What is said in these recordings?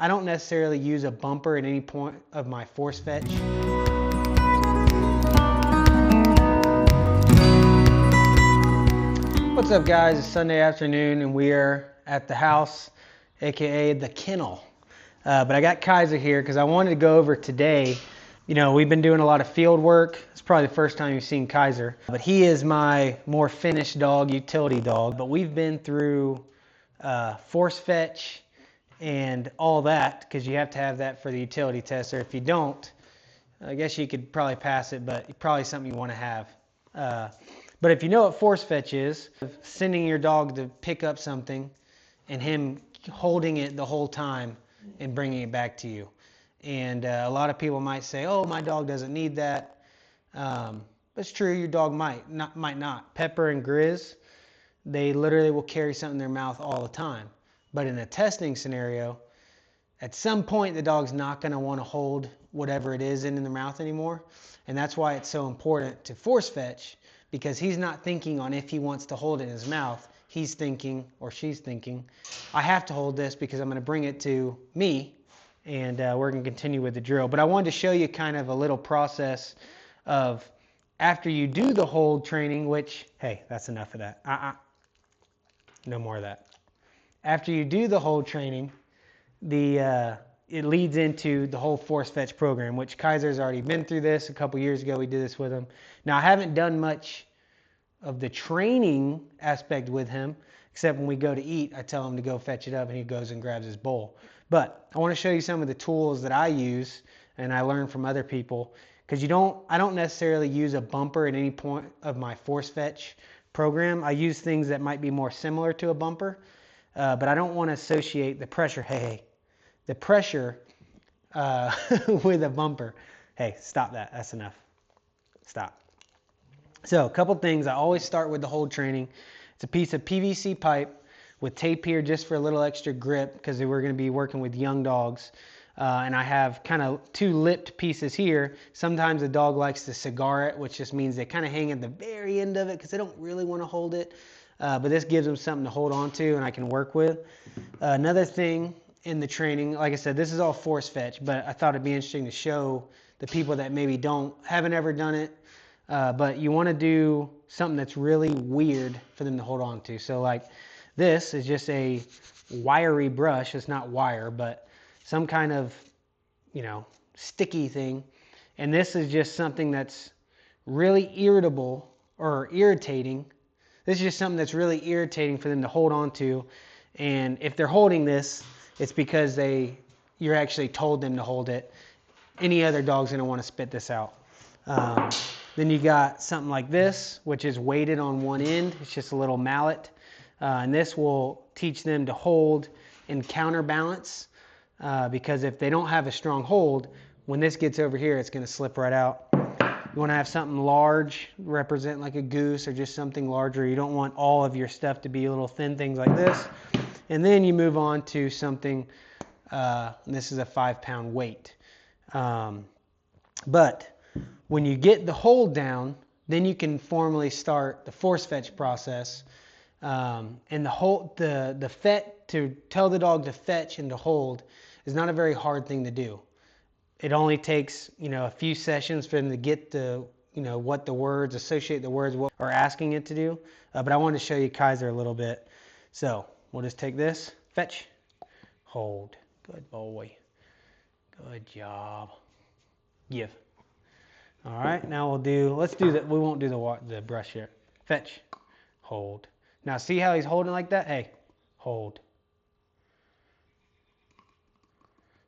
I don't necessarily use a bumper at any point of my force fetch. What's up, guys? It's Sunday afternoon and we are at the house, aka the kennel. But I got Kaiser here because I wanted to go over today. You know, we've been doing a lot of field work. It's probably the first time you've seen Kaiser, but he is my more finished dog, utility dog. But we've been through force fetch and all that, because you have to have that for the utility test, or if you don't, I guess you could probably pass it, but probably something you want to have. But if you know what force fetch is, sending your dog to pick up something and him holding it the whole time and bringing it back to you. And a lot of people might say, oh, my dog doesn't need that. It's true, your dog might not. Pepper and Grizz, they literally will carry something in their mouth all the time. But in a testing scenario, at some point the dog's not going to want to hold whatever it is in their mouth anymore. And that's why it's so important to force fetch, because he's not thinking on if he wants to hold it in his mouth. He's thinking, or she's thinking, I have to hold this because I'm going to bring it to me, and we're going to continue with the drill. But I wanted to show you kind of a little process of after you do the hold training, which, hey, that's enough of that. No more of that. After you do the hold training, it leads into the whole force fetch program, which Kaiser's already been through this. A couple years ago, we did this with him. Now, I haven't done much of the training aspect with him, except when we go to eat, I tell him to go fetch it up and he goes and grabs his bowl. But I want to show you some of the tools that I use and I learned from other people, because I don't necessarily use a bumper at any point of my force fetch program. I use things that might be more similar to a bumper. But I don't want to associate the pressure, the pressure with a bumper. Hey, stop that. That's enough. Stop. So a couple things. I always start with the hold training. It's a piece of PVC pipe with tape here just for a little extra grip, because we're going to be working with young dogs. And I have kind of two lipped pieces here. Sometimes the dog likes to cigar it, which just means they kind of hang at the very end of it because they don't really want to hold it. But this gives them something to hold on to and I can work with. Another thing in the training, like I said, this is all force fetch, but I thought it'd be interesting to show the people that maybe haven't ever done it. But you want to do something that's really weird for them to hold on to. So like this is just a wiry brush. It's not wire, but some kind of, sticky thing. And this is just something that's really irritable or irritating. This is just something that's really irritating for them to hold on to. And if they're holding this, it's because you're actually told them to hold it. Any other dog's going to want to spit this out. Then you got something like this, which is weighted on one end. It's just a little mallet. And this will teach them to hold and counterbalance. Because if they don't have a strong hold, when this gets over here, it's going to slip right out. You want to have something large, represent like a goose or just something larger. You don't want all of your stuff to be little thin things like this. And then you move on to something, this is a 5-pound weight. But when you get the hold down, then you can formally start the force fetch process. And to tell the dog to fetch and to hold is not a very hard thing to do. It only takes, a few sessions for them to get what the words, associate the words, what are asking it to do. But I wanted to show you Kaiser a little bit. So we'll just take this, fetch, hold. Good boy. Good job. Give. All right, now let's do that. We won't do the brush here. Fetch, hold. Now see how he's holding like that? Hey, hold.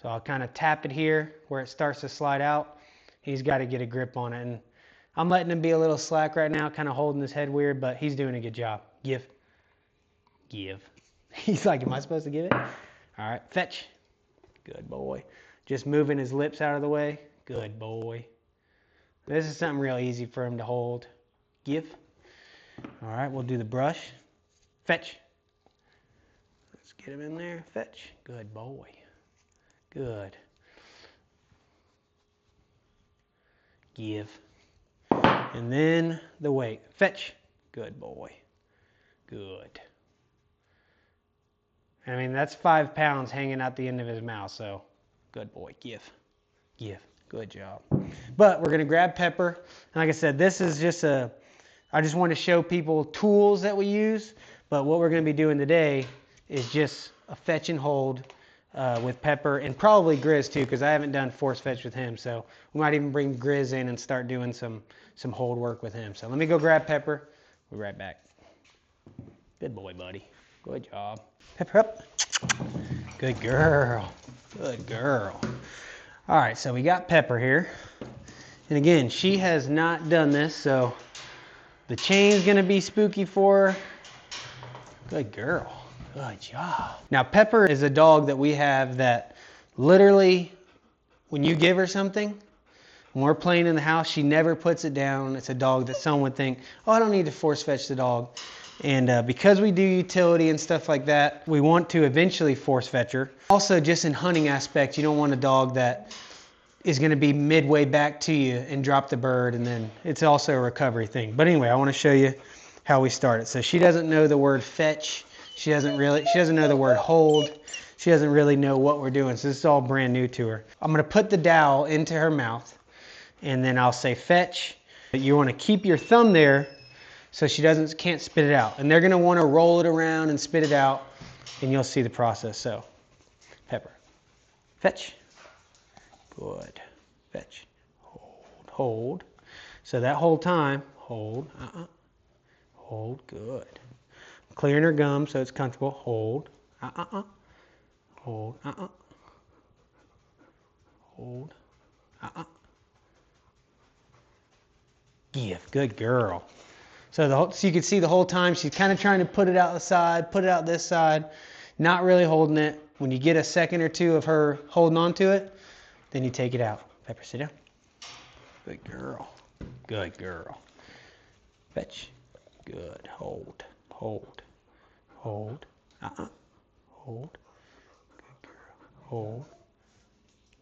So I'll kind of tap it here where it starts to slide out. He's got to get a grip on it. And I'm letting him be a little slack right now, kind of holding his head weird, but he's doing a good job. Give. Give. He's like, am I supposed to give it? All right, fetch. Good boy. Just moving his lips out of the way. Good boy. This is something real easy for him to hold. Give. All right, we'll do the brush. Fetch. Let's get him in there. Fetch. Good boy. Good. Give. And then the weight. Fetch. Good boy. Good. I mean, that's 5 pounds hanging out the end of his mouth, so good boy, give, good job. But we're gonna grab Pepper, and like I said, this is just I just want to show people tools that we use, but what we're gonna be doing today is just a fetch and hold with Pepper, and probably Grizz too, because I haven't done force fetch with him, so we might even bring Grizz in and start doing some hold work with him. So let me go grab Pepper, we'll be right back. Good boy, buddy, good job. Pepper up. Good girl. Good girl. All right, so we got Pepper here. And again, she has not done this, so the chain's gonna be spooky for her. Good girl. Good job. Now, Pepper is a dog that we have that literally, when you give her something, when we're playing in the house, she never puts it down. It's a dog that someone would think, oh, I don't need to force fetch the dog. And because we do utility and stuff like that, we want to eventually force fetch her. Also, just in hunting aspect, you don't want a dog that is going to be midway back to you and drop the bird, and then it's also a recovery thing. But anyway, I want to show you how we start it. So she doesn't know the word fetch. She doesn't know the word hold. She doesn't really know what we're doing. So this is all brand new to her. I'm going to put the dowel into her mouth, and then I'll say fetch. You want to keep your thumb there so she can't spit it out. And they're gonna wanna roll it around and spit it out, and you'll see the process. So, Pepper, fetch, good, fetch, hold. So that whole time, hold, hold, good. Clearing her gum so it's comfortable, hold, hold, hold, give, good girl. So you can see the whole time she's kind of trying to put it out the side, put it out this side, not really holding it. When you get a second or two of her holding on to it, then you take it out. Pepper, sit down. Good girl. Good girl. Fetch. Good. Hold. Hold. Hold. Hold. Good girl. Hold.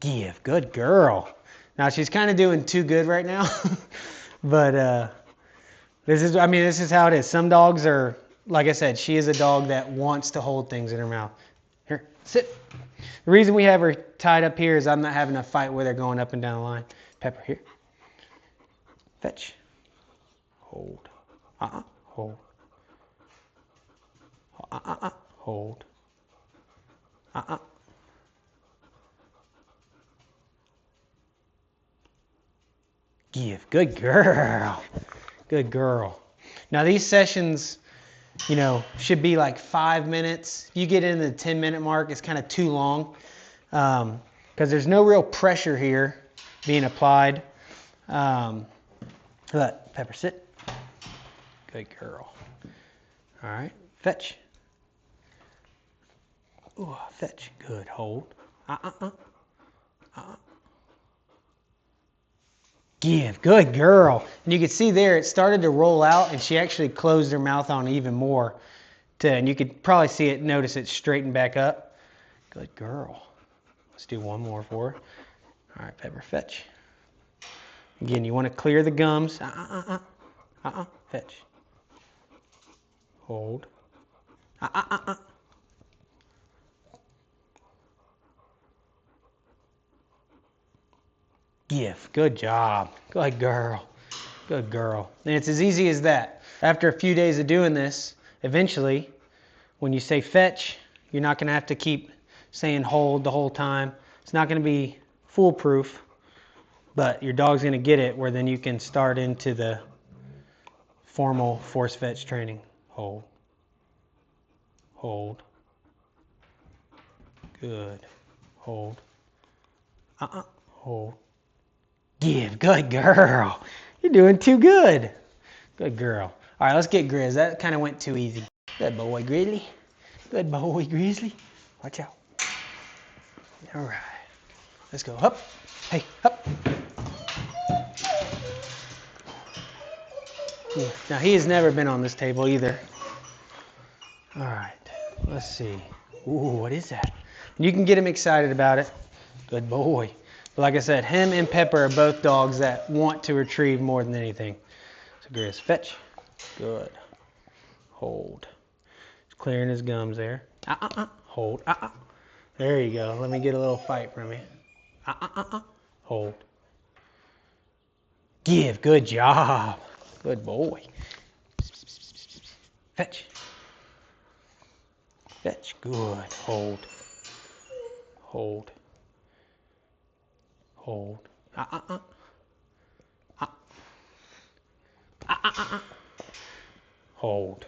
Give. Good girl. Now she's kind of doing too good right now, but this is how it is. Some dogs are, like I said, she is a dog that wants to hold things in her mouth. Here, sit. The reason we have her tied up here is I'm not having a fight with her going up and down the line. Pepper, here. Fetch. Hold. Hold. Hold. Give. Good girl. Good girl. Now these sessions, should be like 5 minutes. You get into the 10-minute mark, it's kind of too long because there's no real pressure here being applied. Let Pepper sit. Good girl. All right, fetch. Ooh, fetch. Good. Hold. Give. Good girl. And you can see there it started to roll out, and she actually closed her mouth on even more. And you could probably see it, notice it straighten back up. Good girl. Let's do one more for her. All right, Pepper, fetch. Again, you want to clear the gums. Fetch. Hold. Give. Good job. Good girl. Good girl. And it's as easy as that. After a few days of doing this, eventually, when you say fetch, you're not going to have to keep saying hold the whole time. It's not going to be foolproof, but your dog's going to get it where then you can start into the formal force fetch training. Hold. Hold. Good. Hold. Hold. Give. Good girl. You're doing too good. Good girl. All right, let's get Grizz. That kind of went too easy. Good boy, Grizzly. Good boy, Grizzly. Watch out. All right. Let's go. Up. Hey, up. Yeah. Now, he has never been on this table either. All right. Let's see. Ooh, what is that? You can get him excited about it. Good boy. But like I said, him and Pepper are both dogs that want to retrieve more than anything. So Grizz, fetch. Good. Hold. He's clearing his gums there. hold. There you go. Let me get a little fight from you. Hold. Give. Good job. Good boy. Fetch. Fetch. Good. Hold. Hold. Hold. Hold.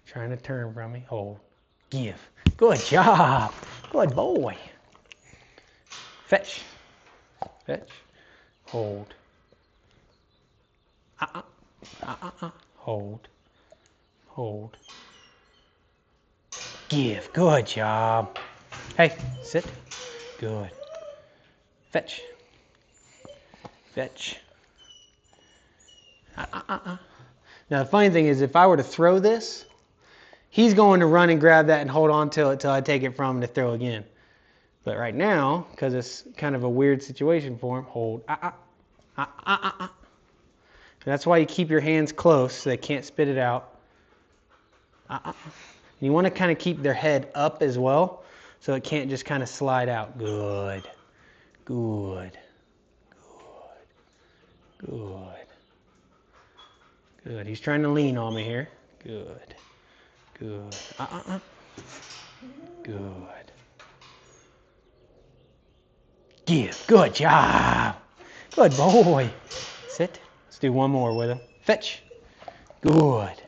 Trying to turn from me. Hold. Give. Good job. Good boy. Fetch. Fetch. Hold. Hold. Hold. Give. Good job. Hey, sit. Good. Fetch. Fetch. Now the funny thing is, if I were to throw this, he's going to run and grab that and hold on to it till I take it from him to throw again. But right now, because it's kind of a weird situation for him, hold. That's why you keep your hands close so they can't spit it out. You want to kind of keep their head up as well, so it can't just kind of slide out. Good. Good. Good. Good. Good. He's trying to lean on me here. Good. Good. Good. Give. Good job. Good boy. Sit. Let's do one more with him. Fetch. Good.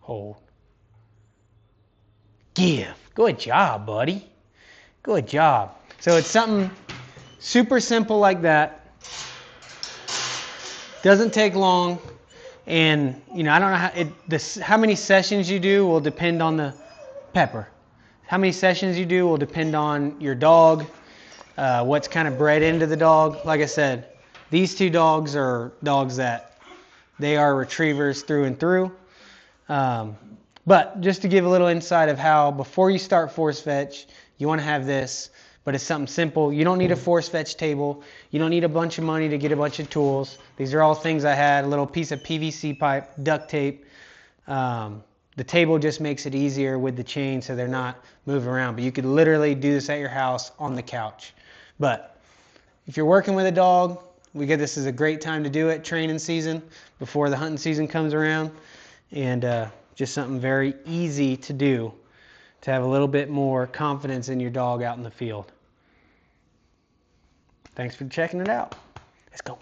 Hold. Give. Good job, buddy. Good job. So it's something super simple like that. Doesn't take long. And, I don't know how many sessions you do will depend on the pepper. How many sessions you do will depend on your dog, what's kind of bred into the dog. Like I said, these two dogs are dogs that they are retrievers through and through. But just to give a little insight of how before you start force fetch, you want to have this, but it's something simple. You don't need a force fetch table. You don't need a bunch of money to get a bunch of tools. These are all things I had, a little piece of PVC pipe, duct tape. The table just makes it easier with the chain so they're not moving around. But you could literally do this at your house on the couch. But if you're working with a dog, this is a great time to do it, training season, before the hunting season comes around. And just something very easy to do to have a little bit more confidence in your dog out in the field. Thanks for checking it out. Let's go.